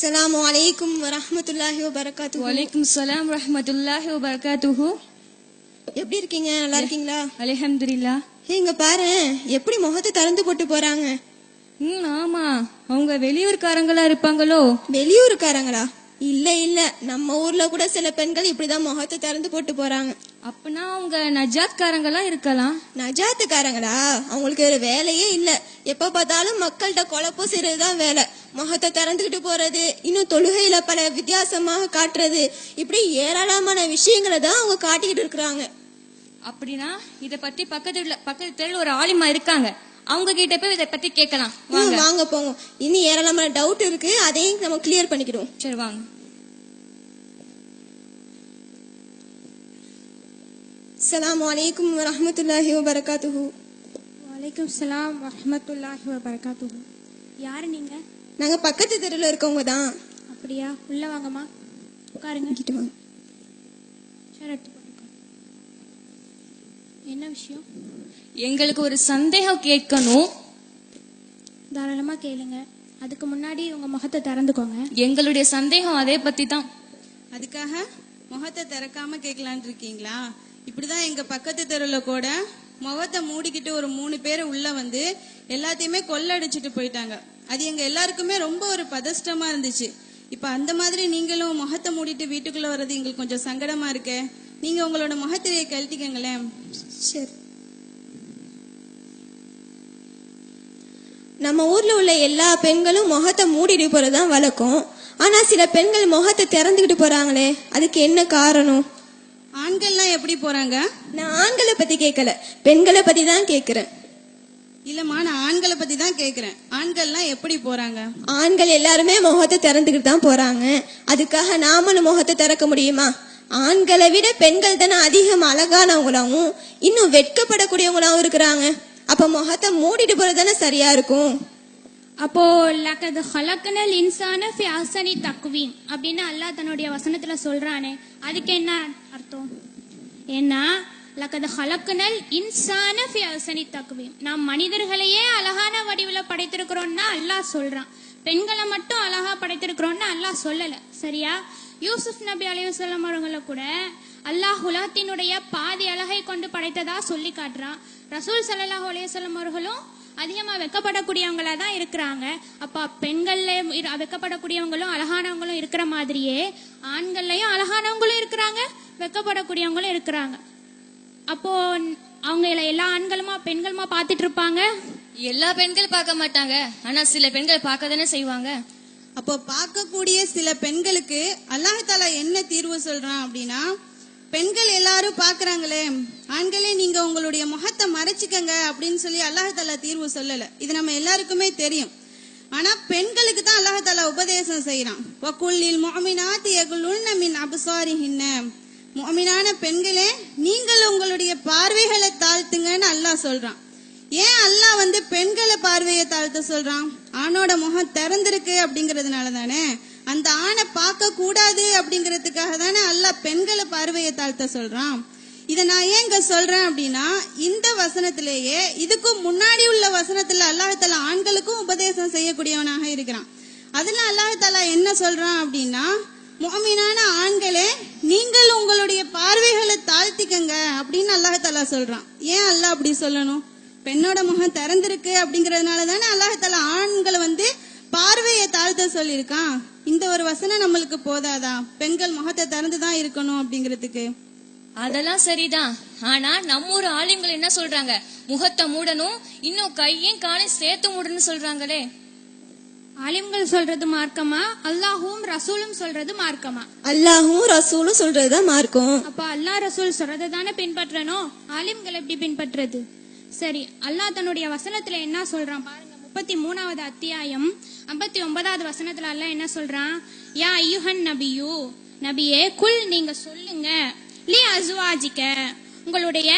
அஸ்ஸலாமு அலைக்கும் வரஹ்மத்துல்லாஹி வபரகாத்துஹு. வலைக்கும் சலாம் வரஹ்மத்துல்லாஹி வபரகாத்துஹு. எப்படி இருக்கீங்க? நல்லா இருக்கீங்களா? அல்ஹம்துலில்லாஹ். இங்க பாரு, எப்படி முகத்தை திறந்து போட்டு போறாங்க. ஆமா, அவங்க வெளியூர்காரங்களா இருப்பாங்களோ? வெளியூருக்காரங்களா? இல்ல இல்ல, நம்ம ஊர்ல கூட சில பெண்கள் இப்படிதான் முகத்தை திறந்து போட்டு போறாங்க. அப்பனா அவங்க நஜாத்காரங்களா இருக்கலாம். நஜாத்துக்காரங்களா? அவங்களுக்கு ஒரு வேலையே இல்ல. எப்ப பார்த்தாலும் மக்கள்கிட்ட குழப்பம் செய்யறதுதான் வேலை. முகத்தை திறந்துகிட்டு போறது, இன்னும் தொழுகையில பல வித்தியாசமாக காட்டுறது, இப்படி ஏராளமான விஷயங்களை தான் அவங்க காட்டிக்கிட்டு இருக்கிறாங்க. அப்படின்னா இத பத்தி பக்கத்து தெருல ஒரு ஆலிமா இருக்காங்க, அவங்க கிட்ட போய் இத பத்தி கேட்கலாம். வாங்க போங்க. இன்னும் ஏராளமான டவுட் இருக்கு, அதையும் நம்ம கிளியர் பண்ணிக்கிடுவோம். சரி வாங்க. அஸ்ஸலாமு அலைக்கும் வரஹ்மத்துல்லாஹி வபரகாத்துஹு. வலைக்கும் சலாம் வரஹ்மத்துல்லாஹி வபரகாத்துஹு. யாரு நீங்க? நாங்க பக்கத்து தெருவில் இருக்கவங்க தான். அப்படியா? உள்ள வாங்கம்மா, உட்காருங்க. கிட்ட வாங்க. சரி, எடுத்து போட்டுக்கோ. என்ன விஷயம்? எங்களுக்கு ஒரு சந்தேகம் கேட்கணும். தாராளமா கேளுங்க. அதுக்கு முன்னாடி உங்க முகத்தை திறந்துக்கோங்க. எங்களுடைய சந்தேகம் அதே பத்தி தான். அதுக்காக முகத்தை திறக்காம கேட்கலான் இருக்கீங்களா? இப்படிதான் எங்க பக்கத்து தெருவில் கூட முகத்தை மூடிக்கிட்டு ஒரு 3 பேர் உள்ள வந்து எல்லாத்தையுமே கொள்ளடிச்சிட்டு போயிட்டாங்க. அது எங்க எல்லாருக்குமே ரொம்ப ஒரு பதஷ்டமா இருந்துச்சு. இப்ப அந்த மாதிரி நீங்களும் முகத்தை மூடிட்டு வீட்டுக்குள்ள வர்றது எங்களுக்கு கொஞ்சம் சங்கடமா இருக்கு. நீங்க உங்களோட முகத்திரையை கழட்டிக்கங்களேன். சரி. நம்ம ஊர்ல உள்ள எல்லா பெண்களும் முகத்தை மூடிட்டு போறதுதான் வழக்கம். ஆனா சில பெண்கள் முகத்தை திறந்துகிட்டு போறாங்களே, அதுக்கு என்ன காரணம்? ஆண்கள்லாம் எப்படி போறாங்க? நான் ஆண்களை பத்தி கேட்கல, பெண்களை பத்தி தான் கேக்குறேன். இல்லம்மா, நான் ஆண்களை பத்தி தான் கேக்குறேன். ஆண்கள்லாம் எப்படி போறாங்க? ஆண்கள் எல்லாருமே முகத்தை திறந்துகிட்டு தான் போறாங்க. அதுக்காக நாமளும் முகத்தை திறக்க முடியுமா? ஆண்களை விட பெண்கள் தானே அதிகம் அழகானவங்களாவும் இன்னும் வெட்கப்படக்கூடியவங்களாவும் இருக்கிறாங்க. அப்ப முகத்தை மூடிட்டு போறது தானே சரியா இருக்கும். அப்போ லக்கது ஹலக்கனல் இன்சான ஃபி அஹ்சனி தக்வீம் அப்படின்னு அல்லாஹ் தன்னுடைய வசனத்துல சொல்றானே, அதுக்கு என்ன அர்த்தம்? ஏன்னா லக்கது ஹலக்கனல் இன்சான ஃபி அஹ்சனி தக்வீம், நாம் மனிதர்களையே அழகான வடிவில் படைத்திருக்கிறோம்னா அல்லாஹ் சொல்றான். பெண்களை மட்டும் அழகா படைத்திருக்கிறோம்னு அல்லாஹ் சொல்லல. சரியா? யூசுப் நபி அலைஹிஸ்ஸலாம் அவர்களை கூட அல்லாஹ் உலகத்தினுடைய பாதி அழகை கொண்டு படைத்ததா சொல்லி காட்டுறான். ரசூல் ஸல்லல்லாஹு அலைஹி வஸல்லம் அவர்களும் அதிகமா வெக்கப்படக்கூடியவங்களா தான் இருக்கிறாங்க. அப்ப பெண்கள்ல வெக்கப்படக்கூடியவங்களும் அழகானவங்களும் இருக்கிற மாதிரியே ஆண்கள்லயும் அழகானவங்களும் இருக்கிறாங்க, வெக்கப்படக்கூடியவங்களும் இருக்கிறாங்க. அப்போ அவங்க எல்லா ஆண்களுமா பெண்களுமா பாத்துட்டு இருப்பாங்க? எல்லா பெண்கள் பார்க்க மாட்டாங்க, ஆனா சில பெண்கள் பார்க்க தானே செய்வாங்க. அப்போ பார்க்கக்கூடிய சில பெண்களுக்கு அல்லாஹ் தஆலா என்ன தீர்வு சொல்றான் அப்படின்னா, பெண்கள் எல்லாரும் பாக்குறாங்களே, ஆண்களே நீங்க உங்களுடைய முகத்தை மறைச்சிக்கங்க அப்படின்னு சொல்லி அல்லாஹ் தஆலா தீர்வு சொல்லல. இது நம்ம எல்லாருக்குமே தெரியும். ஆனா பெண்களுக்கு தான் அல்லாஹ் தஆலா உபதேசம் செய்யறான். வகுல்லில் முஃமினாத்தி யகுலுன்ன மின் அப்சாரிஹின்ன, முஃமினான பெண்களே நீங்கள் உங்களுடைய பார்வைகளை தாழ்த்துங்கன்னு அல்லாஹ் சொல்றான். ஏன் அல்லாஹ் பெண்களை பார்வையை தாழ்த்த சொல்றான்? ஆணோட முகம் திறந்திருக்கு அப்படிங்கறதுனால தானே. அந்த ஆணை பார்க்க கூடாது அப்படிங்கறதுக்காக தானே அல்லாஹ் பெண்களை பார்வையை தாழ்த்த சொல்றான். இதை நான் ஏன் இங்க சொல்றேன் அப்படின்னா, இந்த வசனத்திலேயே இதுக்கும் முன்னாடி உள்ள வசனத்துல அல்லாஹ் தஆலா ஆண்களுக்கும் உபதேசம் செய்யக்கூடியவனாக இருக்கிறான். அதுல அல்லாஹ் தஆலா என்ன சொல்றான் அப்படின்னா, முஃமினான ஆண்களே நீங்கள் உங்களுடைய பார்வைகளை தாழ்த்திக்கங்க அப்படின்னு அல்லாஹ் தஆலா சொல்றான். ஏன் அல்லாஹ் அப்படி சொல்லணும்? பெண்ணோட முகம் திறந்திருக்கு அப்படிங்கறதுனால தானே அல்லாஹ் தஆலா ஆண்களை பார்வையை தாழ்த்த சொல்லியிருக்கான். இந்த ஒரு வசனம் நம்மளுக்கு போதாதா? பெண்கள் முகத்தை திறந்துதான் இருக்கணும் அப்படிங்கிறதுக்கு. அதெல்லாம் சரிதான், ஆனா நம்ம ஊர் ஆலிம்கள் என்ன சொல்றாங்க? முகத்தை மூடணும், இன்னும் கையும் காலையும் சேர்த்து மூடணும் சொல்றாங்களே. ஆலிம்கள் சொல்றது மார்க்கமா? அல்லாஹும் ரசூலும் சொல்றது மார்க்கமா? அல்லாஹும் ரசூலும் சொல்றதுதான் மார்க்கம். அப்ப அல்லாஹ் ரசூல் சொல்றதை தானே பின்பற்றணும். ஆலிம்கள் எப்படி பின்பற்றது? சரி, அல்லாஹ் தன்னுடைய வசனத்துல என்ன சொல்றான் பாருங்க. 33வது அத்தியாயம் 59வது வசனத்துல அல்லாஹ் என்ன சொல்றான்? யா அய்யுஹன் நபியு, நபியே, குல் நீங்க சொல்லுங்க, லி அஸ்வாஜிக உங்களுடைய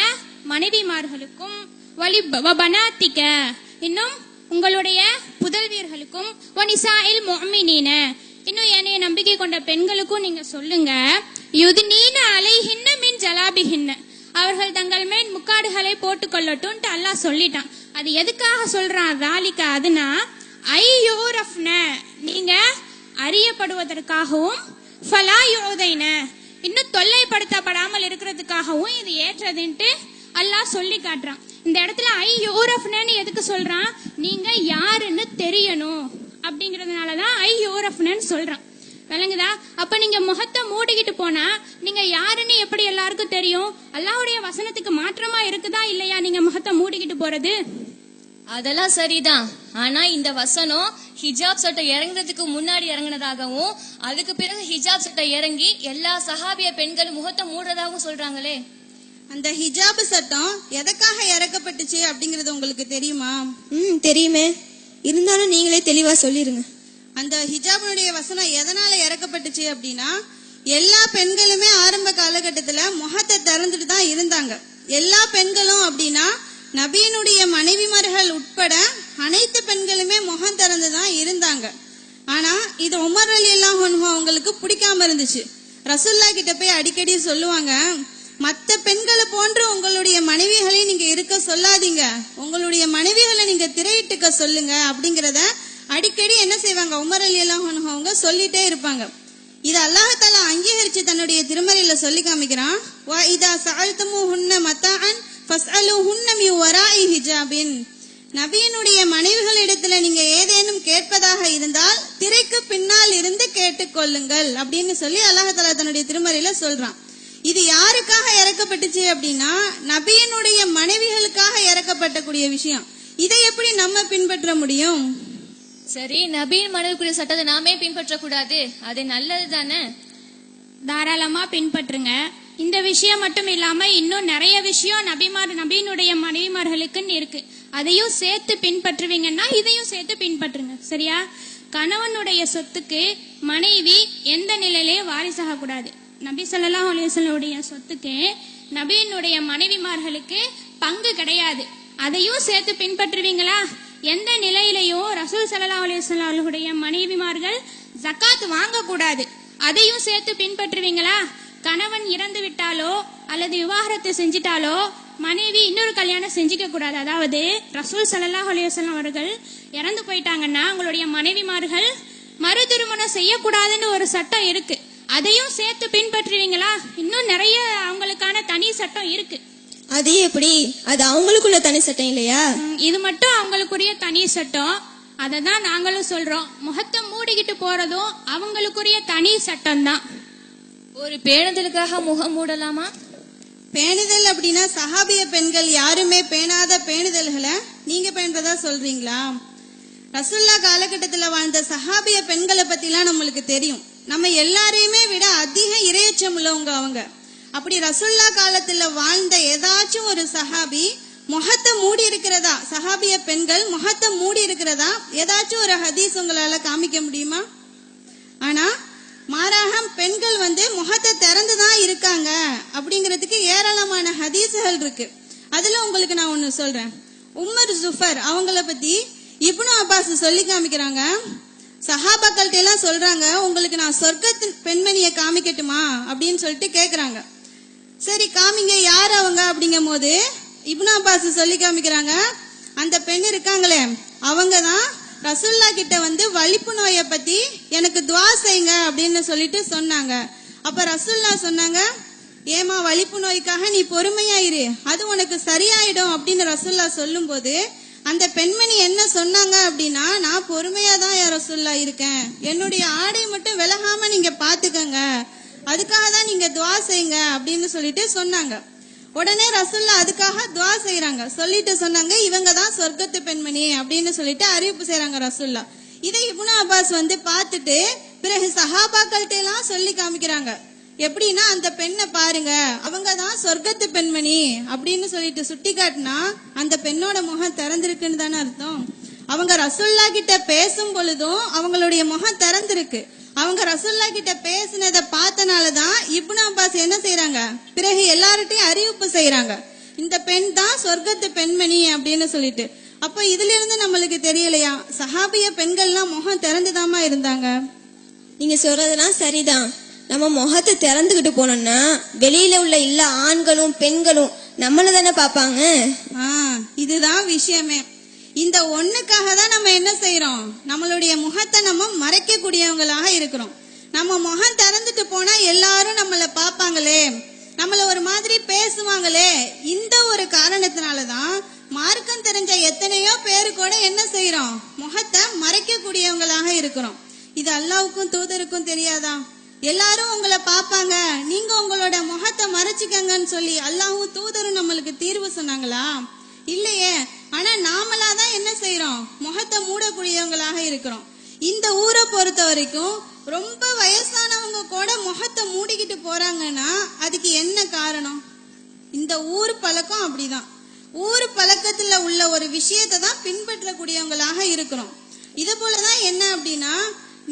மனைவிமார்களுக்கும், வலி வபனாத்திக இன்னும் உங்களுடைய புதல்வியர்களுக்கும், வனிசாஇல் முஃமினீன இன்னும் ஏனைய நம்பிக்கை கொண்ட பெண்களுக்கும் நீங்க சொல்லுங்க, யுத்னீன அலைஹின்ன மின் ஜலாபிஹின்ன அவர்கள் தங்கள் மேல் முக்காடுகளை போட்டுக் கொள்ளட்டும் அல்லாஹ் சொல்லிட்டான். அது எதுக்காக சொல்றான்? ராலிக்கா அதுனா ஐயோரஃப்ன நீங்க அறியப்படுவதற்காகவும் ஃபலா யுதைன இன்னும் தொல்லைப்படுத்தப்படாமல் இருக்கிறதுக்காகவும் இது ஏற்றதுன்ட்டு அல்லாஹ் சொல்லி காட்டுறான். இந்த இடத்துல யூரஃப்னு எதுக்கு சொல்றான்? நீங்க யாருன்னு தெரியணும் அப்படிங்கறதுனாலதான் யூரஃப்னு சொல்றான். விளங்குதா? அப்ப நீங்க முகத்தை மூடிக்கிட்டு போனா நீங்க யாருன்னு எப்படி எல்லாருக்கும் தெரியும்? அல்லாஹ்வுடைய வசனத்துக்கு மாற்றமா இருக்குதா இல்லையா நீங்க முகத்தை மூடிக்கிட்டு போறது? அதெல்லாம் சரிதான். ஆனா இந்த வசனம் ஹிஜாப் சட்டம் இறங்குறதுக்கு முன்னாடி இறங்குனதாகவும் அதுக்கு பிறகு ஹிஜாப் சட்டம் இறங்கி எல்லா சஹாபிய பெண்களும் முகத்தை மூடுறதாகவும் சொல்றாங்களே. அந்த ஹிஜாப் சட்டம் எதற்காக இறக்கப்பட்டுச்சு அப்படிங்கறது உங்களுக்கு தெரியுமா? தெரியுமே. இருந்தாலும் நீங்களே தெளிவா சொல்லிருங்க. அந்த ஹிஜாபுடைய வசனம் எதனால இறக்கப்பட்டுச்சு அப்படின்னா, எல்லா பெண்களுமே ஆரம்ப காலகட்டத்துல முகத்தை திறந்துட்டு தான் இருந்தாங்க. எல்லா பெண்களும் அப்படின்னா நபியினுடைய மனைவிமார்கள் உட்பட அனைத்து பெண்களுமே முகம் திறந்து தான் இருந்தாங்க. ஆனா இது உமர் ரலியல்லாஹு அன்ஹு அவங்களுக்கு பிடிக்காம இருந்துச்சு. ரசூல்லா கிட்ட போய் அடிக்கடி சொல்லுவாங்க, மற்ற பெண்களை போன்று உங்களுடைய மனைவிகளை நீங்க இருக்க சொல்லாதீங்க, உங்களுடைய மனைவிகளை நீங்க திரையிட்டுக்க சொல்லுங்க அப்படிங்கறத அடிக்கடி என்ன செய்வாங்க, உமர் ரலியல்லாஹு அன்ஹு அவங்க சொல்லிட்டே இருப்பாங்க. இது அல்லாஹ் தஆலா அங்கீகரிச்சு தன்னுடைய திருமறையில சொல்லி காமிக்கிறான். வா இதா சஅல்துமுஹுன்ன மத்ஆன் ஃபஸ்அலுஹுன்ன மின் வராஇ ஹிஜாபின். நபியினுடைய மனைவிகளிடத்துல நீங்க ஏதேனும் கேட்பதாக இருந்தால் திரைக்கு பின்னால் இருந்து கேட்டுக்கொள்ளுங்கள் அப்படின்னு சொல்லி அல்லாஹ் தஆலா தன்னுடைய திருமறையில சொல்றான். இது யாருக்காக இறக்கப்பட்டுச்சு அப்படின்னா நபியினுடைய மனைவிகளுக்காக இறக்கப்பட்டக்கூடிய விஷயம். இதை எப்படி நம்ம பின்பற்ற முடியும்? சரி, நபியின் மனைவிக்குரிய சட்டத்தை நாமே பின்பற்ற கூடாது, அது நல்லது தானே? தாராளமா பின்பற்றுங்க. இந்த விஷயம் மட்டும் இல்லாம இன்னும் நிறைய விஷயம் நபியினுடைய மனைவிமார்களுக்குன்னு இருக்கு. அதையும் சேர்த்து பின்பற்றுவீங்கன்னா இதையும் சேர்த்து பின்பற்றுங்க. சரியா? கணவனுடைய சொத்துக்கு மனைவி எந்த நிலையிலேயே வாரிசாக கூடாது. நபி ஸல்லல்லாஹு அலைஹி வஸல்லம் சொத்துக்கு நபியினுடைய மனைவிமார்களுக்கு பங்கு கிடையாது. அதையும் சேர்த்து பின்பற்றுவீங்களா? எந்த நிலையிலையும் ரசூல் ஸல்லல்லாஹு அலைஹி வஸல்லம் அவர்களுடைய மனைவிமார்கள் ஜகாத் வாங்க கூடாது. அதையும் சேர்த்து பின்பற்றுவீங்களா? கணவன் இறந்து விட்டாலோ அல்லது விவாகரத்து செஞ்சிட்டாலோ மனைவி இன்னொரு கல்யாணம் செஞ்சுக்க கூடாது. அதாவது ரசூல் ஸல்லல்லாஹு அலைஹி வஸல்லம் அவர்கள் இறந்து போயிட்டாங்கன்னா அவங்களுடைய மனைவிமார்கள் மறு திருமணம் செய்யக்கூடாதுன்னு ஒரு சட்டம் இருக்கு. அதையும் சேர்த்து பின்பற்றுவீங்களா? இன்னும் நிறைய அவங்களுக்கான தனி சட்டம் இருக்கு. அது எப்படி? அது அவங்களுக்குள்ள தனி சட்டம் இல்லையா? இது மட்டும் அவங்களுக்குரிய தனி சட்டம். அதை தான் நாங்களும் சொல்றோம். முகத்தை மூடிக்கிட்டு போறதும் அவங்களுக்குரிய தனி சட்டம் தான். ஒரு பேணுதலுக்காக முகம் மூடலாமா? பேணுதல் அப்படின்னா சஹாபிய பெண்கள் யாருமே பேணாத பேணுதல்களை நீங்க பேணுறதா சொல்றீங்களா? ரசூல்லா காலகட்டத்துல வாழ்ந்த சஹாபிய பெண்களை பத்திலாம் நம்மளுக்கு தெரியும். நம்ம எல்லாரையுமே விட அதிக இரையச்சம் உள்ளவங்க அவங்க. அப்படி ரசூல்லா காலத்துல வாழ்ந்த ஏதாச்சும் ஒரு சஹாபி முகத்தை மூடி இருக்கிறதா, சஹாபிய பெண்கள் முகத்தை மூடி இருக்கிறதா ஏதாச்சும் ஒரு ஹதீஸ் உங்களால காமிக்க முடியுமா? ஆனா மாறாக பெண்கள் முகத்தை திறந்துதான் இருக்காங்க அப்படிங்கிறதுக்கு ஏராளமான ஹதீசுகள் இருக்கு. அதுல உங்களுக்கு நான் ஒண்ணு சொல்றேன். உம்மர் ஜுஃபர் அவங்கள பத்தி இப்னு அப்பாஸ் சொல்லி காமிக்கிறாங்க. சஹாபாக்கள்கிட்ட எல்லாம் சொல்றாங்க, உங்களுக்கு நான் சொர்க்கத்து பெண்மணியை காமிக்கட்டுமா அப்படின்னு சொல்லிட்டு கேக்குறாங்க. சரி காமிங்க, யார் அவங்க அப்படிங்கும் போது இப்னு அப்பாஸ் சொல்லி காமிக்கிறாங்க, அந்த பெண் இருக்காங்களே அவங்க தான் ரசூல்லா கிட்ட வலிப்பு நோயை பத்தி எனக்கு துவா செய்யுங்க அப்படின்னு சொல்லிட்டு சொன்னாங்க. அப்ப ரசூல்லா சொன்னாங்க, ஏமா வலிப்பு நோய்க்காக நீ பொறுமையா இரு, அது உனக்கு சரியாயிடும் அப்படின்னு ரசூல்லா சொல்லும் போது அந்த பெண்மணி என்ன சொன்னாங்க அப்படின்னா, நான் பொறுமையா தான் யா ரசூல்லா இருக்கேன், என்னுடைய ஆடை மட்டும் விலகாம நீங்க பாத்துக்கங்க, அதுக்காக தான் நீங்க துவா செய்யுங்க அப்படின்னு சொல்லிட்டு சொன்னாங்க. உடனே ரசூல்லா அதுக்காக துவா செய்யறாங்க. சொல்லிட்டு சொன்னாங்க, இவங்க தான் சொர்க்கத்து பெண்மணி அப்படின்னு சொல்லிட்டு அறிவிப்பு செய்யறாங்க ரசூல்லா. இதை இப்னு அப்பாஸ் பார்த்துட்டு பிறகு சஹாபாக்கள்கிட்ட எல்லாம் சொல்லி காமிக்கிறாங்க. எப்படின்னா, அந்த பெண்ணை பாருங்க, அவங்க தான் சொர்க்கத்து பெண்மணி அப்படின்னு சொல்லிட்டு சுட்டி காட்டினா அந்த பெண்ணோட முகம் திறந்திருக்குன்னு தானே அர்த்தம். அவங்க ரசூல்லா கிட்ட பேசும் பொழுதும் அவங்களுடைய முகம் திறந்திருக்கு. அவங்க ரசூல்லா கிட்ட பேசினதை பார்த்தனாலதான் இப்னு அப்பாஸ் என்ன செய்யறாங்க, பிறகு எல்லார்ட்டையும் அறிவிப்பு செய்யறாங்க, இந்த பெண் தான் சொர்க்கத்து பெண்மணி அப்படின்னு சொல்லிட்டு. அப்ப இதுல இருந்து நம்மளுக்கு தெரியலையா, சஹாபிய பெண்கள்லாம் முகம் திறந்துதாமா இருந்தாங்க? நீங்க சொல்றதெல்லாம் சரிதான். நம்ம முகத்தை திறந்துகிட்டு போனோம்னா வெளியில உள்ள எல்லா ஆண்களும் பெண்களும் நம்மள தானே பாப்பாங்க. இதுதான் விஷயமே. இந்த ஒண்ணுக்காக தான் நம்ம என்ன செய்யறோம், நம்மளுடைய முகத்தை நம்ம மறைக்கக்கூடியவங்களாக இருக்கிறோம். நம்ம முகம் திறந்துட்டு போனா எல்லாரும் நம்மள பாப்பாங்களே, நம்மள ஒரு மாதிரி பேசுவாங்களே, இந்த ஒரு காரணத்தினாலதான் மார்க்கம் தெரிஞ்ச எத்தனையோ பேரு கூட என்ன செய்யறோம், முகத்தை மறைக்கக்கூடியவங்களாக இருக்கிறோம். இது அல்லாவுக்கும் தூதருக்கும் தெரியாதா? எல்லாரும் உங்களை பாப்பாங்க, நீங்க உங்களோட முகத்தை மறைச்சுக்கங்கன்னு சொல்லி அல்லாஹ்வும் தூதரும் நம்மளுக்கு தீர்வு சொன்னாங்களா? இல்லையே. ஆனா நாமளாதான் என்ன செய்யறோம், முகத்தை மூடக்கூடியவங்களாக இருக்கிறோம். இந்த ஊரை பொறுத்த வரைக்கும் ரொம்ப வயசானவங்க கூட முகத்தை மூடிக்கிட்டு போறாங்கன்னா அதுக்கு என்ன காரணம்? இந்த ஊர் பழக்கம் அப்படிதான். ஊர் பழக்கத்துல உள்ள ஒரு விஷயத்தை தான் பின்பற்றக்கூடியவங்களாக இருக்கிறோம். இது போலதான் என்ன அப்படின்னா,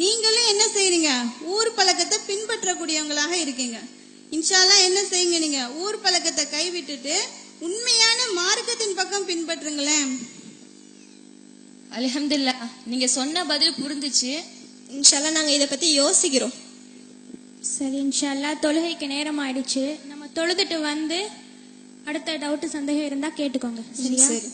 நீங்களும் என்ன செய்றீங்க, ஊர் பழக்கத்தை பின்பற்றக்கூடியவங்களாக இருக்கீங்க. இன்ஷா அல்லாஹ் என்ன செய்யுங்க, நீங்க ஊர் பழக்கத்தை கைவிட்டுட்டு உண்மையான மார்க்கத்தின் பக்கம் பின்பற்றுங்களேன். அல்ஹம்துலில்லாஹ், நீங்க சொன்ன பதில் புரிஞ்சுச்சு. இன்ஷா அல்லாஹ் நாங்க இதை பத்தி யோசிக்கிறோம். சரி, இன்ஷா அல்லாஹ் தொழுகைக்கு நேரம் ஆயிடுச்சு. நம்ம தொழுதுட்டு வந்து அடுத்த டவுட் சந்தேகம் இருந்தா கேட்டுக்கோங்க. சரியா? சரி.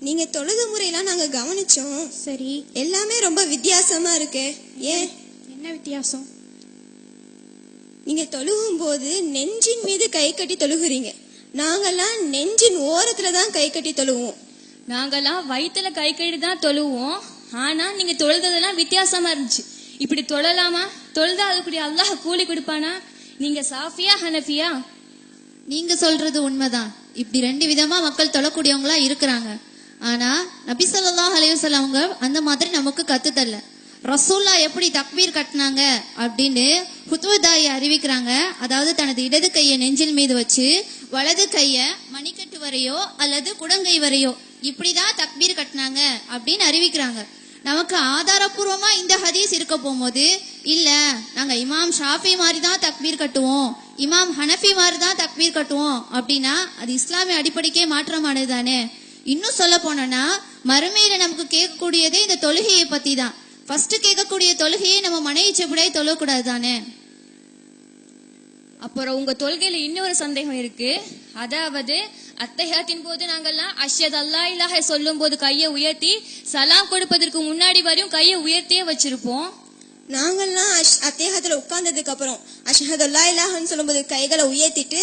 நீங்க தொழுத முறையெல்லாம் நாங்க கவனிச்சோம். சரி, எல்லாமே ரொம்ப வித்தியாசமா இருக்கு. ஏன்? என்ன வித்தியாசம்? நீங்க தொழுகும் போது நெஞ்சின் மீது கை கட்டி தொழுகிறீங்க. நாங்கெல்லாம் நெஞ்சின் ஓரத்துல தான் கை கட்டி தொழுவோம். நாங்கெல்லாம் வயித்துல கை கட்டி தான் தொழுவோம். ஆனா நீங்க தொழுததெல்லாம் வித்தியாசமா இருந்துச்சு. இப்படி தொழலாமா? தொழுதா அதுக்குரிய அல்லாஹ் கூலி கொடுப்பானா? நீங்க சாஃபியா ஹனஃபியா? நீங்க சொல்றது உண்மைதான். இப்படி ரெண்டு விதமா மக்கள் தொழக்கூடியவங்களா இருக்கிறாங்க. ஆனா நபி ஸல்லல்லாஹு அலைஹி வஸல்லம் அவங்க அந்த மாதிரி நமக்கு கத்துத்தரல. ரசூல்லா எப்படி தக்பீர் கட்டினாங்க அப்படின்னு ஹுத்வதாயை அறிவிக்கிறாங்க. அதாவது தனது இடது கையை நெஞ்சில் மீது வச்சு வலது கைய மணிக்கட்டு வரையோ அல்லது குடங்கை வரையோ இப்படிதான் தக்பீர் கட்டினாங்க அப்படின்னு அறிவிக்கிறாங்க. நமக்கு ஆதாரபூர்வமா இந்த ஹதீஸ் இருக்க போகும்போது, இல்ல நாங்க இமாம் ஷாஃபி மாதிரி தான் தக்பீர் கட்டுவோம், இமாம் ஹனஃபி மாதிரி தான் தக்பீர் கட்டுவோம் அப்படின்னா அது இஸ்லாமிய அடிப்படைக்கே மாற்றமானது தானே. இன்னும் சொல்ல போனோம்னா மறுமையில நமக்கு கேட்கக்கூடியதே இந்த தொழுகையை பத்தி தான். ஃபர்ஸ்ட் கேட்கக்கூடிய தொழுகையை நம்ம மனைவி செப்படியே தொழக்கூடாது தானே. அப்புறம் உங்க தொழுகையில இன்னொரு சந்தேகம் இருக்கு. அதாவது அத்தஹியாத்தின் போது நாங்கெல்லாம் அஷ்ஹது அல்லா இலாஹ சொல்லும் போது கையை உயர்த்தி சலாம் கொடுப்பதற்கு முன்னாடி வரையும் கையை உயர்த்தியே வச்சிருப்போம். நாங்கெல்லாம் அத்தேகத்துல உட்கார்ந்ததுக்கு அப்புறம் அஷ்ஹது அல்லா இலாஹன்னு சொல்லும்போது கைகளை உயர்த்திட்டு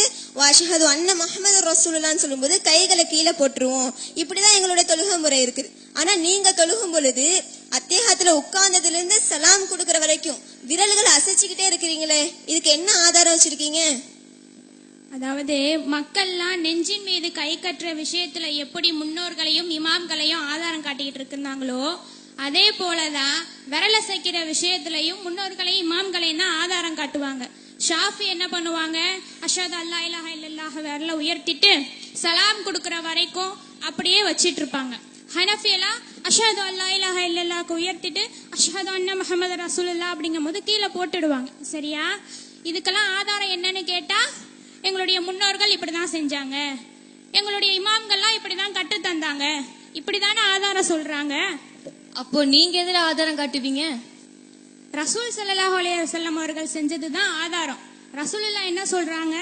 அஷ்ஹது அன்ன முஹம்மது ரசூலுல்லாஹ்னு சொல்லும்போது கைகளை கீழே போட்டுருவோம். இப்படிதான் எங்களோட தொழுகை முறை இருக்குது. ஆனா நீங்க தொழுகும் பொழுது அத்தேகத்துல உட்கார்ந்ததுல இருந்து சலாம் கொடுக்கற வரைக்கும் விரல்களை அசைச்சுக்கிட்டே இருக்கிறீங்களே, இதுக்கு என்ன ஆதாரம் வச்சிருக்கீங்க? அதாவது மக்கள்லாம் நெஞ்சின் மீது கை கட்டுற விஷயத்துல எப்படி முன்னோர்களையும் இமாம்களையும் ஆதாரம் காட்டிக்கிட்டு இருந்தாங்களோ, அதே போலதான் விரலசைக்கிற விஷயத்திலையும் முன்னோர்களையும் இமாம்களையும் தான் ஆதாரம் காட்டுவாங்க. ஷாஃபி என்ன பண்ணுவாங்க, அஷ்ஹது அல்லா இலாஹ இல்லல்லாஹ் விரல உயர்த்திட்டு சலாம் கொடுக்கற வரைக்கும் அப்படியே வச்சிட்டு இருப்பாங்க. ஹனஃபியெல்லாம் அஷ்ஹது அல்லா இலாஹ இல்லல்லாஹ் உயர்த்திட்டு அஷ்ஹது அன்ன முஹம்மது ரசூலுல்லாஹ் அப்படிங்கும் போது கீழே போட்டுடுவாங்க. சரியா? இதுக்கெல்லாம் ஆதாரம் என்னன்னு கேட்டா, எங்களுடைய முன்னோர்கள் இப்படிதான் செஞ்சாங்க, எங்களுடைய இமாம்கள்லாம் இப்படிதான் கட்டு தந்தாங்க, இப்படிதானே ஆதாரம் சொல்றாங்க. அப்போ நீங்க எதுல ஆதாரம் காட்டுவீங்க? ரசூல் ஸல்லல்லாஹு அலைஹி வஸல்லம் அவர்கள் செஞ்சதுதான் ஆதாரம். ரசூலுல்லாஹ் என்ன சொல்றாங்க,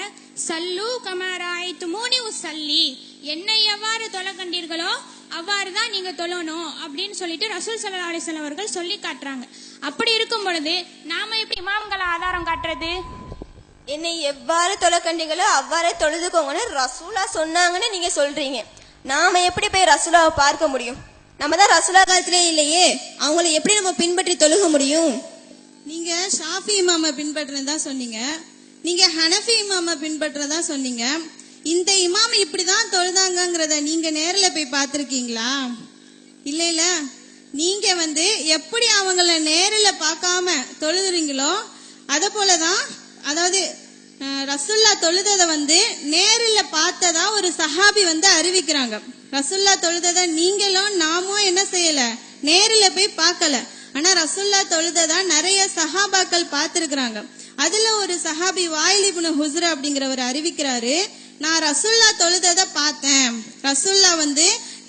சல்லு கமா ரஅய்துமூனி உஸல்லி, என்னை எவ்வாறு தொழ கண்டீர்களோ அவ்வாறு தான் நீங்க தொழணும் அப்படின்னு சொல்லிட்டு ரசூல் ஸல்லல்லாஹு அலைஹி வஸல்லம் அவர்கள் சொல்லி காட்டுறாங்க. அப்படி இருக்கும் பொழுது நாம எப்படி இமாம்களை ஆதாரம் காட்டுறது? என்னை எவ்வாறு தொழ கண்டீங்களோ அவ்வாறே தொழுதுக்கோங்கன்னு ரசூலா சொன்னாங்கன்னு நீங்க சொல்றீங்க. நாம எப்படி போய் ரசூலாவை பார்க்க முடியும்? நம்ம தான் ரசூலா காலத்திலே இல்லையே, அவங்களை எப்படி நம்ம பின்பற்றி தொழுக முடியும்? நீங்க ஷாஃபி இமாமை பின்பற்றுறதா சொன்னீங்க, நீங்க ஹனஃபி இமாமை பின்பற்றுறதா சொன்னீங்க. இந்த இமாம் இப்படிதான் தொழுதாங்கங்கிறத நீங்க நேரில் போய் பார்த்துருக்கீங்களா? இல்ல இல்ல. நீங்க எப்படி அவங்கள நேரில் பார்க்காம தொழுதுறீங்களோ அத போலதான், அதாவது ரசுல்லா தொழுததை நேரில் பார்த்ததா ஒரு சஹாபி அறிவிக்கிறாங்க. ரசுல்லா தொழுததை நீங்களும் நாமும் என்ன செய்யல, நேரில் போய் பார்க்கல. ஆனா ரசூல்லா தொழுததா நிறைய சஹாபாக்கள் பார்த்திருக்கிறாங்க. அதுல ஒரு சஹாபி வாயில் இப்னு ஹுஸ்ர் அப்படிங்கிறவர் அறிவிக்கிறாரு, நான் ரசூல்லா தொழுதத பார்த்தேன். ரசூல்லா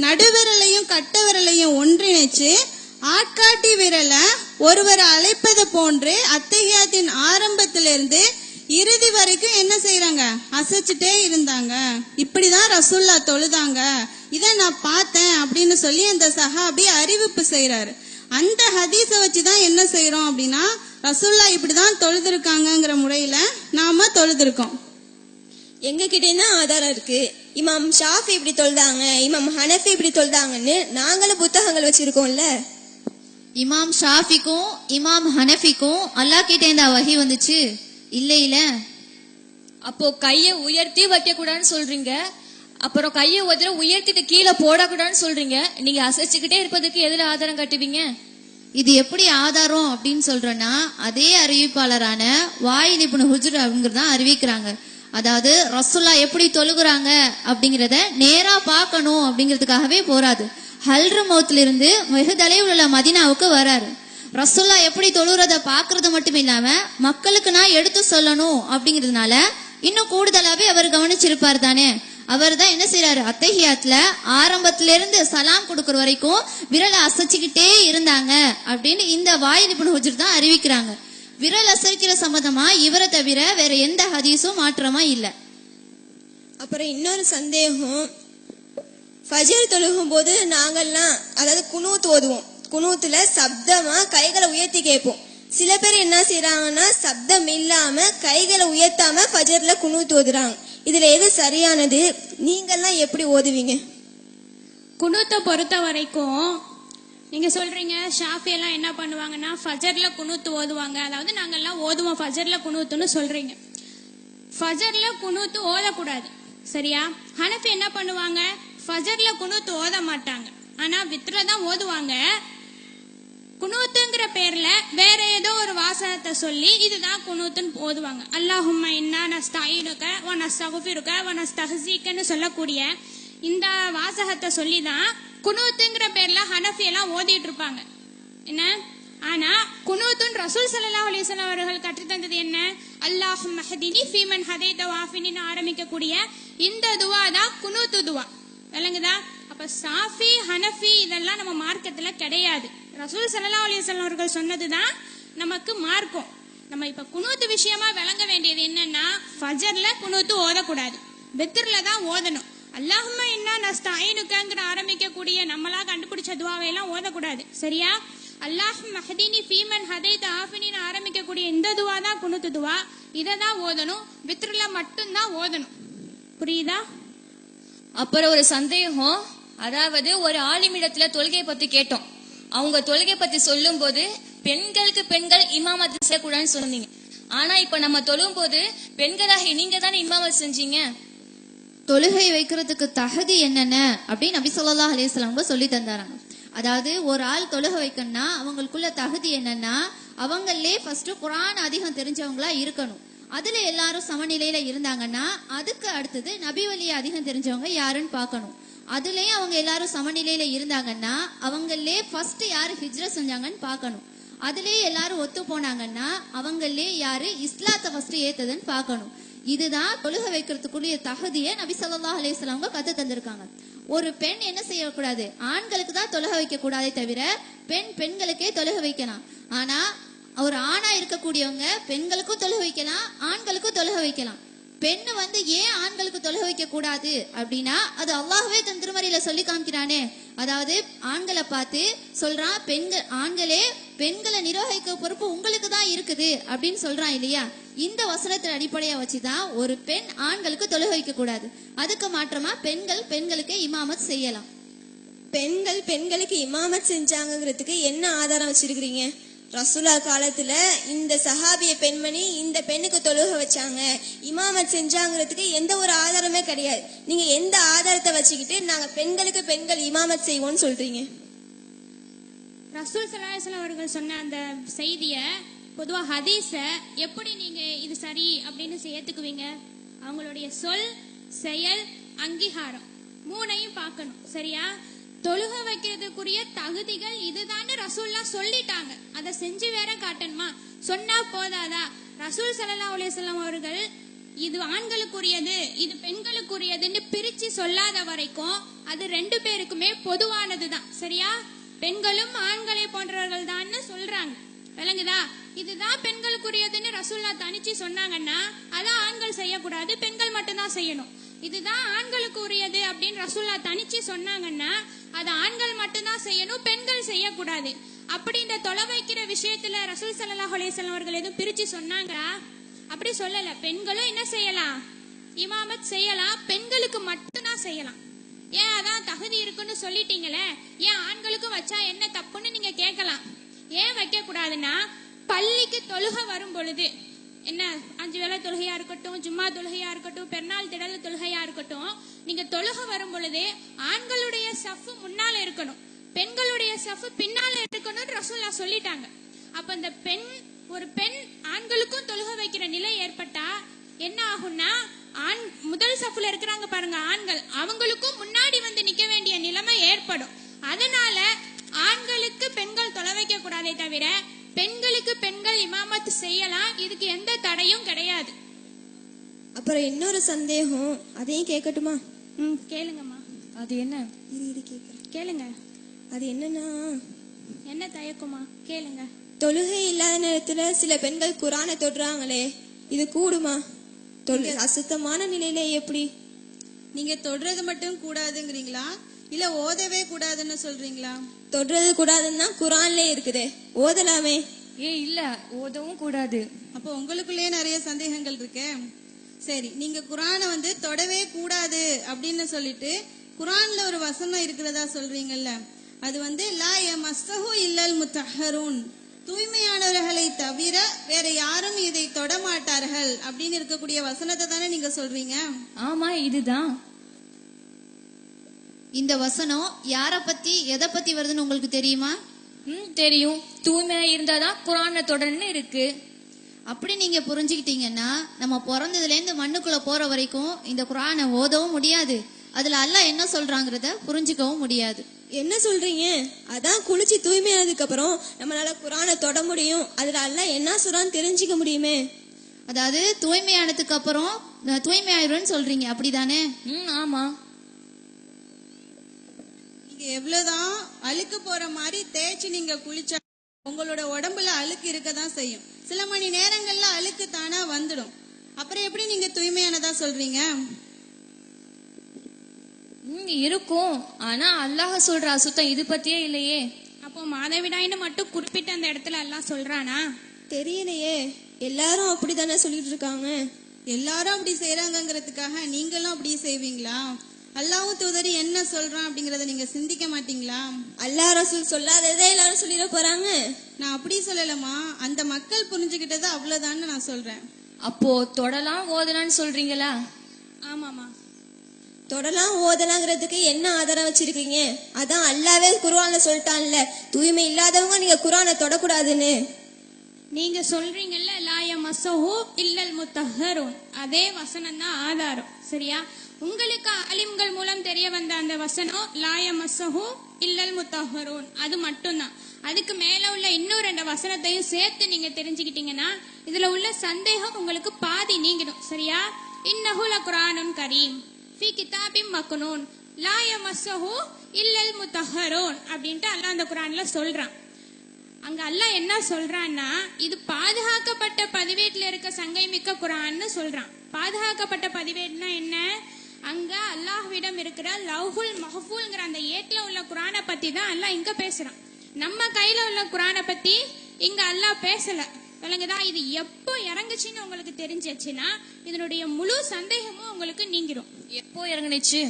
நடுவிரலையும் கட்ட விரலையும் ஒன்றிணைச்சு ஆட்காட்டி விரலை ஒருவர் அழைப்பது போன்று அத்தஹியாத்தின் ஆரம்பத்திலிருந்து இறுதி வரைக்கும் என்ன செய்யறாங்க, அசைச்சிட்டே இருந்தாங்க. இப்படிதான் ரசூல்லா தொழுதாங்க, இதை நான் பார்த்தேன் அப்படின்னு சொல்லி அந்த சஹாபி அறிவிப்பு செய்யறாரு. அந்த ஹதீஸை வச்சுதான் என்ன செய்யறோம் அப்படின்னா, ரசூல்லா இப்படிதான் தொழுதிருக்காங்கிற முறையில நாம தொழுதிருக்கோம். எங்க கிட்டே ஆதாரம் இருக்கு. இமாம் ஷாஃபி இப்படி தொழுதாங்க, இமாம் ஹனஃபி இப்படி தொழுதாங்கன்னு நாங்களும் புத்தகங்கள் வச்சிருக்கோம்ல. இமாம் ஷாஃபிக்கும் இமாம் ஹனஃபிக்கும் அல்லாஹ் கிட்ட இந்த வஹி வந்துச்சு இல்ல? அப்போ கையை உயர்த்தி வைக்க கூடாதுன்னு சொல்றீங்க, அப்புறம் கையை உயர்த்திட்டு கீழே போடக்கூடாதுன்னு சொல்றீங்க. நீங்க அசைச்சுக்கிட்டே இருப்பதுக்கு எதுல ஆதாரம் கட்டுவீங்க? இது எப்படி ஆதாரம் அப்படின்னு சொல்றேன்னா, அதே அறிவிப்பாளரான வாயில் இப்னு ஹுஜ்ர் அப்படிங்கறதான் அறிவிக்கிறாங்க. அதாவது ரசூல்லா எப்படி தொழுகிறாங்க அப்படிங்கறத நேரா பார்க்கணும் அப்படிங்கிறதுக்காகவே போறாது. ஹல்ரமௌத்ல இருந்து வெகு தொலைவில் உள்ள மதீனாவுக்கு வராரு. ரசூல்லா எப்படி தொழுகிறத பாக்குறது மட்டும் இல்லாம மக்களுக்கு நான் எடுத்து சொல்லணும் அப்படிங்கறதுனால இன்னும் கூடுதலாவே அவர் கவனிச்சிருப்பார் தானே. அவர் தான் என்ன செய்யறாரு, அத்தஹியாத்ல ஆரம்பத்தில இருந்து சலாம் கொடுக்கற வரைக்கும் விரலை அசைச்சுக்கிட்டே இருந்தாங்க அப்படின்னு இந்த வாயில் இப்னு ஹுஜ்ர் தான் அறிவிக்கிறாங்க. விரல் அசைக்கிற சம்பந்தமா இவரை தவிர வேற எந்த ஹதீஸும் மாற்றமா இல்ல. அப்புறம் இன்னொரு சந்தேகம், ஃபஜர் தொழுகும் போது நாங்கள்லாம் அதாவது குனூத் ஓதுவோம். குனூத்துல சப்தமா கைகளை உயர்த்தி கேட்போம். சில பேர் என்ன செய்யறாங்கன்னா சப்தம் இல்லாம கைகளை உயர்த்தாம ஃபஜர்ல குனூத் ஓதுறாங்க. இதுல எது சரியானது? நீங்கெல்லாம் எப்படி ஓதுவீங்க? குனூத்தை பொறுத்த வரைக்கும் நீங்க சொல்றீங்க ஷாஃபி எல்லாம் என்ன பண்ணுவாங்கன்னா ஃபஜர்ல குனூத்து ஓதுவாங்க, அதாவது நாங்கெல்லாம் ஓதுவோம் ஃபஜர்ல குனூத்துன்னு சொல்றீங்க. ஃபஜர்ல குனூத்து ஓதக்கூடாது, சரியா? ஹனஃபி என்ன பண்ணுவாங்க, ஃபஜர்ல குனூத்து ஓத மாட்டாங்க, ஆனா வித்ர தான் ஓதுவாங்க. குனூத்துங்கிற பேர்ல வேற ஏதோ ஒரு வாசகத்தை சொல்லி இதுதான் குனூத்துன்னு ஓதுவாங்க. அல்லாஹும்ம இன்னா நஸ்தஈனுக வ நஸ்தக்ஃபிருக வ நஸ்தஹ்ஸீகன்னு சொல்லக்கூடிய இந்த வாசகத்தை சொல்லிதான் குனூத்துங்கிற பேர்ல ஹனஃபி எல்லாம் ஓதிட்டு இருப்பாங்க. என்ன ஆனா குனூத்துன் ரசூல் ஸல்லல்லாஹு அலைஹி வஸல்லம் அவர்கள் கற்றுத்தந்தது என்ன? அல்லாஹும்ம ஹதினி ஃபீமன் ஹதைத வாஃபினின்னு ஆரம்பிக்கக்கூடிய இந்த துவா தான் குனூத்து துவா. விளங்குதா? அப்ப சாஃபி ஹனஃபி இதெல்லாம் நம்ம மார்க்கத்துல கிடையாது. ரசூல் ஸல்லல்லாஹு அலைஹி வஸல்லம் அவர்கள் சொன்னதுதான் நமக்கு மார்க்கம். நம்ம இப்ப குனூத்து விஷயமா விளங்க வேண்டியது என்னன்னா, ஃபஜர்ல குனூத்து ஓதக்கூடாது, வித்ர்ல தான் ஓதணும். அல்லாஹும்ம இன்னா நஸ்தஈனுகங்கிற ஆரம்பிக்கக்கூடிய நம்மளா கண்டுபிடிச்ச துவாவை எல்லாம் ஓதக்கூடாது, சரியா? அல்லாஹும்ம ஹதினி ஃபீமன் ஹதைத ஆஃபினின்னு ஆரம்பிக்கக்கூடிய இந்த துவா தான் குனூத்து துவா, இதை தான் ஓதணும், வித்ர்ல மட்டும்தான் ஓதணும். புரியுதா? அப்புறம் ஒரு சந்தேகம், அதாவது ஒரு ஆலிமிடத்துல தொழுகை பத்தி கேட்டோம். அவங்க தொழுகை பத்தி சொல்லும் போது பெண்களுக்கு பெண்கள் இமாமத்து செய்யக்கூடாதுன்னு சொன்னீங்க. ஆனா இப்ப நம்ம தொழும் போது பெண்களாகி நீங்க தானே இமாமத் செஞ்சீங்க. தொழுகை வைக்கிறதுக்கு தகுதி என்னென்ன அப்படின்னு நபி ஸல்லல்லாஹு அலைஹி வஸல்லம் சொல்லி தந்தாராங்க. அதாவது ஒரு ஆள் தொழுகை வைக்கணும்னா அவங்களுக்குள்ள தகுதி என்னன்னா, அவங்களே ஃபர்ஸ்ட் குர்ஆன் அதிகம் தெரிஞ்சவங்களா இருக்கணும். அதுல எல்லாரும் சமநிலையில இருந்தாங்கன்னா அதுக்கு அடுத்தது நபி வழியை அதிகம் தெரிஞ்சவங்க யாருன்னு பார்க்கணும். அதுலயும் அவங்க எல்லாரும் சமநிலையில இருந்தாங்கன்னா அவங்களே ஃபர்ஸ்ட் யாரு ஹிஜ்ரத் செஞ்சாங்கன்னு பார்க்கணும். அதுலயே எல்லாரும் ஒத்து போனாங்கன்னா அவங்களே யாரு இஸ்லாத்தை ஃபர்ஸ்ட் ஏத்ததுன்னு பார்க்கணும். இதுதான் தொழுகை வைக்கிறதுக்குரிய தகுதியை நபி ஸல்லல்லாஹு அலைஹி வஸல்லம் கத்து தந்திருக்காங்க. ஒரு பெண் என்ன செய்யக்கூடாது, ஆண்களுக்கு தான் தொழுகை வைக்க கூடாதே தவிர பெண்களுக்கே தொழுகை வைக்கலாம். ஆனா ஒரு ஆணா இருக்கக்கூடியவங்க பெண்களுக்கும் தொழுகை வைக்கலாம், ஆண்களுக்கும் தொழுகை வைக்கலாம். பெண்ணு ஏன் ஆண்களுக்கு தொழுகை வைக்க கூடாது அப்படின்னா, அது அல்லாஹ்வே தன் திருமறையில சொல்லி காமிக்கிறானே. அதாவது ஆண்களை பார்த்து சொல்றான், ஆண்களே பெண்களை நிர்வகிக்க பொறுப்பு உங்களுக்கு தான் இருக்குது அப்படின்னு சொல்றான் இல்லையா? இந்த வசனத்தின் அடிப்படையை வச்சுதான் ஒரு பெண் ஆண்களுக்கு தொழுகை வைக்க கூடாது. அதுக்கு மாற்றமா பெண்களுக்கே இமாமத் செய்யலாம். பெண்கள் பெண்களுக்கு இமாமத் செஞ்சாங்கிறதுக்கு என்ன ஆதாரம் வச்சிருக்கிறீங்க? ரசூலா காலத்துல இந்த சஹாபிய பெண்மணி இந்த பெண்ணுக்கு தொழுகை வச்சாங்க, இமாமத் செஞ்சாங்கிறதுக்கு எந்த ஒரு ஆதாரமே கிடையாது. நீங்க எந்த ஆதாரத்தை வச்சுக்கிட்டு நாங்க பெண்களுக்கு பெண்கள் இமாமத் செய்வோம்னு சொல்றீங்க? ரசூல் ஸல்லல்லாஹு அலைஹி வஸல்லம் அவர்கள் சொன்ன அந்த செய்திய, பொதுவா ஹதீஸ எப்படி நீங்க இது சரி அப்படின்னு ஏத்துக்குவீங்க? அவங்களுடைய சொல், செயல், அங்கீகாரம் மூணையும் பார்க்கணும், சரியா? தொழுக வைக்கிறதுக்குரிய தகுதிகள் இதுதான் ரசூல்லா சொல்லிட்டாங்க. அதை செஞ்சு வேற காட்டணுமா? சொன்னா போதாதா? ரசூல் ஸல்லல்லாஹு அலைஹி வஸல்லம் அவர்கள் இது ஆண்களுக்குரியது இது பெண்களுக்குரியதுன்னு பிரிச்சு சொல்லாத வரைக்கும் அது ரெண்டு பேருக்குமே பொதுவானதுதான். சரியா? பெண்களும் ஆண்களை போன்றவர்கள் தான் சொல்றாங்க. விளங்குதா? இதுதான் பெண்களுக்குரியதுன்னு ரசூல்லா தனிச்சு சொன்னாங்கன்னா அதான் ஆண்கள் செய்யக்கூடாது, பெண்கள் மட்டும்தான் செய்யணும். இதுதான் ஆண்களுக்கு உரியது அப்படின்னு ரசூல்லா தனிச்சு சொன்னாங்கன்னா அது ஆண்கள் மட்டும்தான் செய்யணும், பெண்கள் செய்யக்கூடாது. அப்படி இந்த தொலை வைக்கிற விஷயத்துல ரசூல் ஸல்லல்லாஹு அலைஹி வஸல்லம் அவர்கள் எதுவும் பிரிச்சு சொன்னாங்களா? அப்படி சொல்லல. பெண்களும் என்ன செய்யலாம்? இமாமத் செய்யலாம், பெண்களுக்கு மட்டும்தான் செய்யலாம். ஏன்? அதான் தகுதி இருக்குன்னு சொல்லிட்டீங்களே, ஏன் ஆண்களுக்கும் வச்சா என்ன தப்புன்னு நீங்க கேட்கலாம். ஏன் வைக்க கூடாதுன்னா, பள்ளிக்கு தொழுக வரும் பொழுது என்ன 5 வேளை தொழுகையா இருக்கட்டும், ஜும்மா தொழுகையா இருக்கட்டும், பெருநாள் திடல் தொழுகையா இருக்கட்டும், நீங்க தொழுக வரும் பொழுது ஆண்களுடைய சஃப் முன்னால இருக்கணும், பெண்களுடைய சஃப் பின்னால இருக்கணும்னு ரசூல்லா சொல்லிட்டாங்க. அப்ப அந்த ஒரு பெண் ஆண்களுக்கும் தொழுக வைக்கிற நிலை ஏற்பட்டா என்ன ஆகும்னா, முதல் சஃப்ல இருக்கிறாங்க பாருங்க ஆண்கள், அவங்களுக்கும் முன்னாடி வந்து நிக்க வேண்டிய நிலைமை ஏற்படும். அதனால ஆண்களுக்கு பெண்கள் தொலை வைக்க கூடாதே தவிர பெண்களுக்கு பெண்கள் இமாமத் செய்யலாம். இதுக்கு எந்த தடையும் கிடையாது. அப்புறம் இன்னொரு சந்தேகம், அதையும் கேட்கட்டுமா? கேளுங்கம்மா. அது என்ன? இரு கேக்குறேன். கேளுங்க. அது என்னன்னா, என்ன தயக்குமா? கேளுங்க. தொழுகை இல்லாத நேரத்துல சில பெண்கள் குரானை தொடுறாங்களே, இது கூடுமா? அசுத்தமான நிலையில எப்படி? நீங்க தொடுறது மட்டும் கூடாதுங்கிறீங்களா, இல்ல ஓதவே கூடாதுன்னு சொல்றீங்களா? தொடுறது கூடாதுன்னா குரான்ல இருக்குதே, ஓதலாமே. இல்ல, ஓதவும் கூடாது. அப்போ உங்களுக்குள்ளேயே நிறைய சந்தேகங்கள் இருக்கு. சரி, நீங்க குரானை வந்து தொடவே கூடாது அப்படின்னு சொல்லிட்டு குரான்ல ஒரு வசனம் இருக்கிறதா சொல்றீங்கல்ல, அது வந்து லா யமஸ்ஸஹு இல்லல் முத்தஹ்ஹரூன், தூய்மையானவர்களை தவிர வேற யாரும் இதை தொட மாட்டார்கள் அப்படின்னு இருக்கக்கூடிய வசனத்தை தானே நீங்க சொல்றீங்க? ஆமா, இதுதான். இந்த வசனம் யார பத்தி எதை பத்தி வருதுன்னு உங்களுக்கு தெரியுமா? தெரியும். தூய்மையா இருந்தாதான் குரானை தொடர்ந்து இருக்கு. அப்படி நீங்க புரிஞ்சுக்கிட்டீங்கன்னா நம்ம பிறந்ததுல இருந்து மண்ணுக்குள்ள போற வரைக்கும் இந்த குரானை ஓதவும் முடியாது, அதுல அல்லாஹ் என்ன சொல்றாங்கிறத புரிஞ்சுக்கவும் முடியாது. என்ன சொல்றீங்க? அதான் குளிச்சு தூய்மையானதுக்கு அப்புறம் நம்மளால குரானை தொட முடியும், அதுல அல்லாஹ் என்ன சொல்றான்னு தெரிஞ்சுக்க முடியுமே. அதாவது தூய்மையானதுக்கு அப்புறம் தூய்மையாயிருன்னு சொல்றீங்க, அப்படிதானே? ஆமா. நீங்க எவ்வளவுதான் அழுக்கு போற மாதிரி தேய்ச்சி நீங்க குளிச்சா உங்களோட உடம்புல அழுக்கு இருக்கதான் செய்யும். சில மணி நேரங்கள்ல அழுக்கு தானா வந்துடும். அப்புறம் எப்படி நீங்க தூய்மையானதா சொல்றீங்க? இருக்கும். ஆனா அல்லாஹ் சொல்ற அசுத்தம் இது பத்தியே இல்லையே. அப்போ மாதவிடாயின்னு மட்டும் குறிப்பிட்ட அந்த இடத்துல எல்லாம் சொல்றானா? தெரியலையே, எல்லாரும் அப்படித்தானே சொல்லிட்டு இருக்காங்க. எல்லாரும் அப்படி செய்யறாங்கிறதுக்காக நீங்களும் அப்படி செய்வீங்களா? அல்லாஹ்வும் தூதர் என்ன சொல்றான் அப்படிங்கறத நீங்க சிந்திக்க மாட்டீங்களா? அல்லாஹ் ரசூல் சொல்லாததே எல்லாரும் சொல்லிட போறாங்க. நான் அப்படி சொல்லலமா, அந்த மக்கள் புரிஞ்சுக்கிட்டது அவ்வளவுதான் நான் சொல்றேன். அப்போ தொடலாம் ஓதலான்னு சொல்றீங்களா? ஆமாமா. தொடலாம் ஓதலாங்கிறதுக்கு என்ன ஆதாரம் வச்சிருக்கீங்க? அதான் அல்லாவே குர்ஆன்ல சொல்லிட்டான்ல, தூய்மை இல்லாதவங்க நீங்க குர்ஆனை தொடக்கூடாதுன்னு. நீங்க சொல்றீங்கல்ல லா யமஸ்ஸஹு இல்லல் முத்தஹ்ஹரூன், அதே வசனம் தான் ஆதாரம். சரியா? உங்களுக்கு அலிம்கள் மூலம் தெரிய வந்த அந்த வசனம் லா யமஸ்ஸஹு இல்லல் முத்தஹ்ஹரூன், அது மட்டும்தான். அதுக்கு மேல உள்ள இன்னும் 2 வசனத்தையும் சேர்த்து நீங்க தெரிஞ்சுக்கிட்டீங்கன்னா இதுல உள்ள சந்தேகம் உங்களுக்கு பாதி நீங்கிடும். சரியா? இன்னஹு லகுர்ஆனுன் கரீம் ஃபீ கிதாபிம் மக்னூன் லா யமஸ்ஸஹு இல்லல் முத்தஹ்ஹரூன் அப்படின்ட்டு அல்லாஹ் அந்த குர்ஆன்ல சொல்றான். அங்க அல்லாஹ் என்ன சொல்றான்னா, இது பாதுகாக்கப்பட்ட பதிவேட்டில் இருக்க சங்கை மிக்க குர்ஆன்னு சொல்றான். பாதுகாக்கப்பட்ட பதிவேட்னா என்ன? அங்க அல்லாஹ்விடம் இருக்கிற லவ்ஹுல் மஹ்ஃபூல்ங்கிற அந்த ஏட்ல உள்ள குர்ஆனை பத்தி தான் அல்லாஹ் இங்க பேசுறான். நம்ம கையில உள்ள குர்ஆனை பத்தி இங்க அல்லாஹ் பேசல. விளங்குதா? இது எப்போ இறங்குச்சுன்னு உங்களுக்கு தெரிஞ்சிச்சுன்னா இதனுடைய முழு சந்தேகமும் உங்களுக்கு நீங்கிடும். எப்போ இறங்குனுச்சு?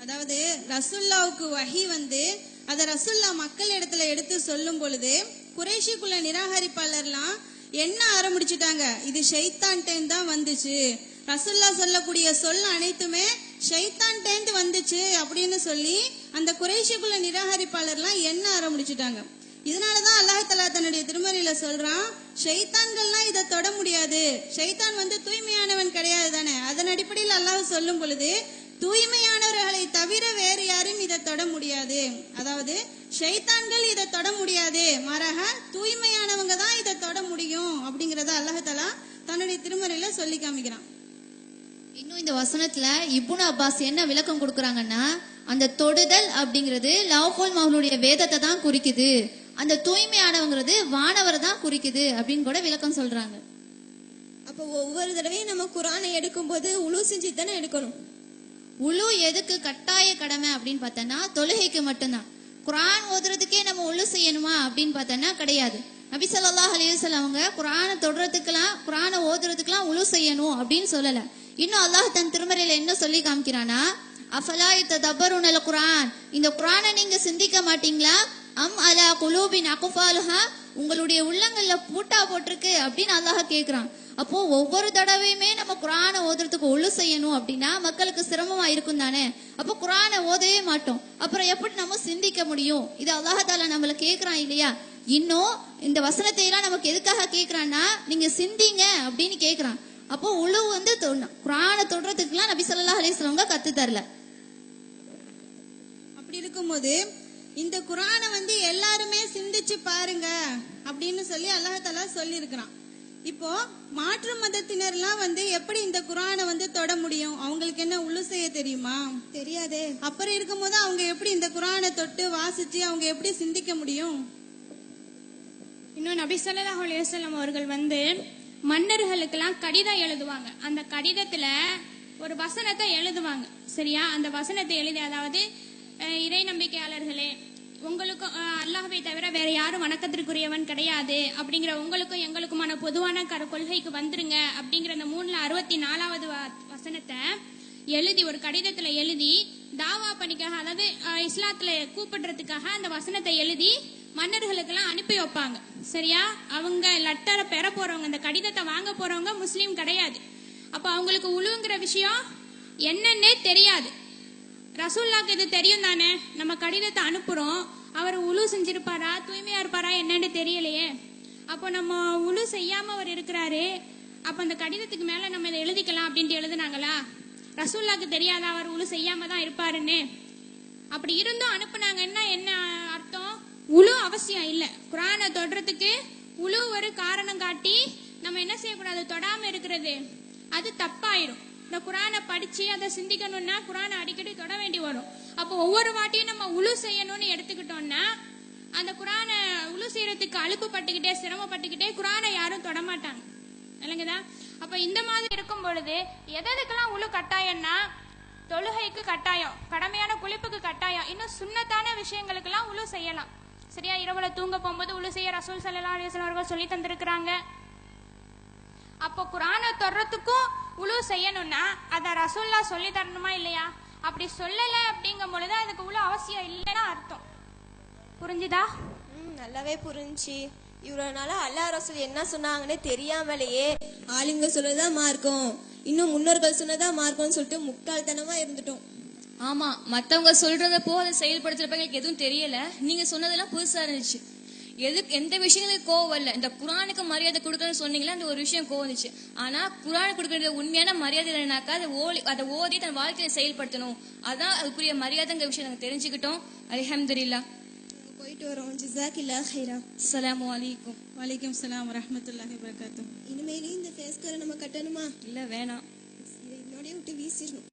அதாவது ரசூல்லாவுக்கு வஹி வந்து அத ரசூல்லா மக்கள் இடத்துல எடுத்து சொல்லும் பொழுது குறைஷிக்குள்ள நிராகரிப்பாளர்லாம் என்ன ஆரம்பிச்சுட்டாங்க, இது ஷைத்தான் தான் வந்துச்சு, ரசூல்லா சொல்லக்கூடிய சொல் அனைத்துமே ஷைத்தான் வந்துச்சு அப்படின்னு சொல்லி அந்த குறைஷிக்குள்ள நிராகரிப்பாளர்லாம் என்ன ஆரம்பிச்சுட்டாங்க. இதனாலதான் அல்லாஹ் தஆலா தன்னுடைய திருமறையில சொல்றான், ஷைத்தான்கள்லாம் இதை தொட முடியாது, ஷைத்தான் வந்து தூய்மையானவன் கிடையாது தானே. அதன் அடிப்படையில் அல்லாஹ் சொல்லும் பொழுது தூய்மையானவர்களை தவிர வேறு யாரும் இதை தொட முடியாது. அதாவது ஷைத்தான்கள் இதை தொட முடியாது, மாறாக தூய்மையானவங்க தான் இதை தொட முடியும் அப்படிங்கறத அல்லாஹ்தாலா தன்னுடைய திருமறையில சொல்லி காமிக்கிறான். இன்னும் இந்த வசனத்துல இப்னு அப்பாஸ் என்ன விளக்கம் கொடுக்கறாங்கன்னா, அந்த தொடுதல் அப்படிங்கிறது லவ்ஹுல் மஹ்ஃபூலுடைய வேதத்தை தான் குறிக்குது, அந்த தூய்மையானவங்கிறது வானவரை தான் குறிக்குது அப்படின்னு கூட விளக்கம் சொல்றாங்க. அப்போ ஒவ்வொரு தடவையும் நம்ம குரானை எடுக்கும்போது உழு செஞ்சு தானே எடுக்கணும். உழு எதுக்கு கட்டாய கடமை அப்படின்னு பார்த்தோன்னா தொழுகைக்கு மட்டும்தான். குரான் ஓதுறதுக்கே நம்ம உழு செய்யணுமா அப்படின்னு பார்த்தோன்னா கிடையாது. நபி ஸல்லல்லாஹு அலைஹி வஸல்லம் அவங்க குரானை தொடுறதுக்கெல்லாம் குரானை ஓதுறதுக்கெல்லாம் உழு செய்யணும் அப்படின்னு சொல்லல. இன்னும் அல்லாஹ் தன் திருமறையில என்ன சொல்லி காமிக்கிறானா, அஃபலா யததப்பருனல் குரான், இந்த குரானை நீங்க சிந்திக்க மாட்டீங்களா, அம் அலா குலூபின் அக்ஃபாலுஹா, உங்களுடைய உள்ளங்கள்ல பூட்டா போட்டிருக்கு அப்படின்னு அல்லாஹ் கேக்குறான். அப்போ ஒவ்வொரு தடவையுமே நம்ம குரானை ஓதுறதுக்கு ஒழு செய்யணும் அப்படின்னா மக்களுக்கு சிரமமா இருக்கும் தானே. அப்போ குரானை ஓதவே மாட்டோம், அப்புறம் எப்படி நம்ம சிந்திக்க முடியும்? இது அல்லாஹ்தாலா நம்மள கேக்குறான் இல்லையா? இன்னும் இந்த வசனத்தை எல்லாம் நமக்கு எதுக்காக கேக்குறான்னா, நீங்க சிந்திங்க அப்படின்னு கேக்குறான். அப்போ உழு வந்து குரானை தொடுறதுக்குலாம் நபி ஸல்லல்லாஹு அலைஹி வஸல்லம் கத்து தரல. அப்படி இருக்கும்போது இந்த குரானை வந்து எல்லாருமே சிந்திச்சு பாருங்க அப்படின்னு சொல்லி அல்லாஹ்தாலா சொல்லி இருக்கிறான். இப்போ மாற்று மதத்தினர்லாம் வந்து எப்படி இந்த குரானை வந்து தொட முடியும்? அவங்களுக்கு என்ன உழு செய்ய தெரியுமா? தெரியாதே. அப்புறம் இருக்கும்போது அவங்க எப்படி இந்த குரானை தொட்டு வாசிச்சு அவங்க எப்படி சிந்திக்க முடியும்? இன்னும் நபி ஸல்லல்லாஹு அலைஹி வஸல்லம் அவர்கள் வந்து மன்னர்களுக்கெல்லாம் கடிதம் எழுதுவாங்க. அந்த கடிதத்துல ஒரு வசனத்தை எழுதுவாங்க. சரியா? அந்த வசனத்தை எழுதி, அதாவது இறை நம்பிக்கையாளர்களே, உங்களுக்கும் அல்லாஹ்வை தவிர வேற யாரும் வணக்கத்திற்குரியவன் கிடையாது அப்படிங்கிற உங்களுக்கும் எங்களுக்குமான பொதுவான கொள்கைக்கு வந்துருங்க அப்படிங்கிற அந்த 364வது வசனத்தை எழுதி ஒரு கடிதத்துல எழுதி தாவா பணிக்காக, அதாவது இஸ்லாத்துல கூப்பிடுறதுக்காக அந்த வசனத்தை எழுதி மன்னர்களுக்கெல்லாம் அனுப்பி வைப்பாங்க. சரியா? அவங்க லெட்டரை பெற போறவங்க, அந்த கடிதத்தை வாங்க போறவங்க முஸ்லீம் கிடையாது. அப்ப அவங்களுக்கு உழுங்கிற விஷயம் என்னன்னே தெரியாது. ரசூல்லாக்கு இது தெரியும் தானே. நம்ம கடிதத்தை அனுப்புறோம், அவர் உழு செஞ்சிருப்பாரா தூய்மையா இருப்பாரா என்னன்னு தெரியலையே. அப்போ நம்ம உழு செய்யாம அவர் இருக்கிறாரு, அப்ப அந்த கடிதத்துக்கு மேல நம்ம இதை எழுதிக்கலாம் அப்படின்ட்டு எழுதுனாங்களா? ரசூல்லாக்கு தெரியாதா அவர் உழு செய்யாம தான் இருப்பாருன்னு? அப்படி இருந்தும் அனுப்புனாங்கன்னா என்ன அர்த்தம்? உழு அவசியம் இல்ல. குரானை தொடுறதுக்கு உழு ஒரு காரணம் காட்டி நம்ம என்ன செய்யக்கூடாது, தொடாம இருக்கிறது அது தப்பாயிரும். இந்த குரானை படிச்சு அதை சிந்திக்கணும்னா குரானை அடிக்கடி தொட வேண்டி வரும். அப்போ ஒவ்வொரு வாட்டியும் நம்ம உழு செய்யணும்னு எடுத்துக்கிட்டோம்னா அந்த குரானை உழு செய்யறதுக்கு அலுப்புப்பட்டுக்கிட்டே சிரமப்பட்டுக்கிட்டே குரானை யாரும் தொடமாட்டாங்க. இல்லைங்கதா? அப்ப இந்த மாதிரி இருக்கும் பொழுது எதுக்கெல்லாம் உழு கட்டாயம்னா, தொழுகைக்கு கட்டாயம், கடமையான குளிப்புக்கு கட்டாயம், இன்னும் சுன்னத்தான விஷயங்களுக்கெல்லாம் உழு செய்யலாம். சரியா? இரவுல தூங்க போகும்போது உழு செய்ய ரசூல் ஸல்லல்லாஹு அலைஹி வஸல்லம் அவர்கள் சொல்லி தந்திருக்கிறாங்க. அப்போ குரானை தொடுறதுக்கும் உழு செய்யணும்னா அத ரசூல்லா சொல்லி தரணுமா இல்லையா? அப்படி சொல்லல அப்படிங்கும் பொழுது அதுக்கு உழு அவசியம் இல்லைன்னா அர்த்தம். புரிஞ்சுதா? நல்லாவே புரிஞ்சு. இவ்வளவு நாளா அல்லாஹ் ரசூல் என்ன சொன்னாங்கன்னே தெரியாமலேயே ஆளுங்க சொல்லதான் மார்க்கும், இன்னும் முன்னோர்கள் சொன்னதான் மார்க்கும்னு சொல்லிட்டு முட்டாள்தனமா இருந்துட்டோம். ஆமா, மத்தவங்க சொல்றத போ அதை செயல்படுத்துறப்ப எங்களுக்கு எதுவும் தெரியல. நீங்க சொன்னதெல்லாம் புதுசா இருந்துச்சு. எந்த விஷயங்களுக்கு கோவம் இல்ல. இந்த குரானுக்கு மரியாதை கொடுக்கணும்னு சொன்னீங்களா, அந்த ஒரு விஷயம் கோவம் வந்துச்சு. ஆனா குரானுக்கு கொடுக்கறது உண்மையான மரியாதை இல்லைனாக்கா அதை ஓதி தன் வாழ்க்கையை செயல்படுத்தணும். அதான் அதுக்குரிய மரியாதைங்கிற விஷயம் நாங்க தெரிஞ்சுக்கிட்டோம். அல்ஹம்துலில்லாஹ். போயிட்டு வரோம். ஜஸாக்கில்லாஹ் ஹைரா. அஸ்ஸலாமு அலைக்கும். வலைக்கும் ஸலாம் வரஹ்மத்துல்லாஹி வபரகாத்துஹு. இனிமேலே இந்த ஃபேஸ்காரை நம்ம கட்டணுமா? இல்ல வேணாம், இதை இன்னோடய விட்டு வீசிடணும்.